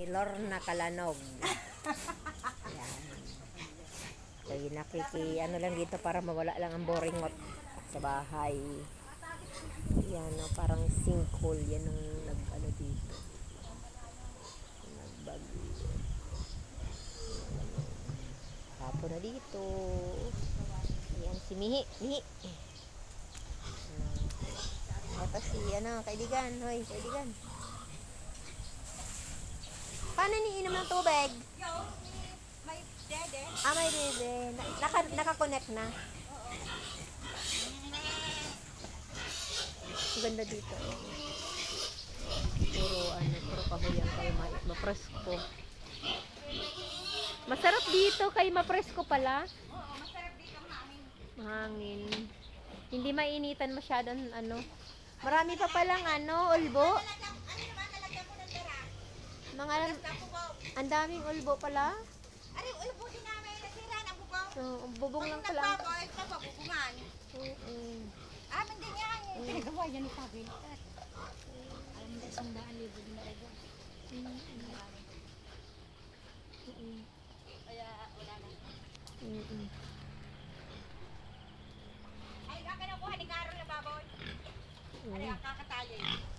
ni Lorna Calanog. Yan. So, yun, ano lang dito para mawala lang ang boring ngot sa bahay. Yan, no, parang sinkhole. Yan ang nag-ano dito. Nagbagyo. Tapo na dito. Yan, si Mihi. Mihi. Ito si, kaibigan. Hoy, kaibigan. Paano niinom ng tubig? May dede. May dede. Naka-connect na. Ang ganda dito. Puro kahoy ang kay mapresko. Masarap dito kay mapresko pala. Oo, masarap dito ang hangin. Mahangin. Hindi mainitan masyadong Marami pa palang ulbo. Ano naman, nalagyan ko ng dara. Mga, Napubaw. ang daming ulbo pala. Ano yung ulbo din namin, nasira ng bubaw. So, bubong lang pala. Pag nagbabaw, ito mabubungan. Amin din yan. Pinagawa niya ni Pabil. Alam mo, 100,000 din na ito. Kaya wala na. Ay, akin ang buhay ni Carol na baboy. Ay, kakatayo.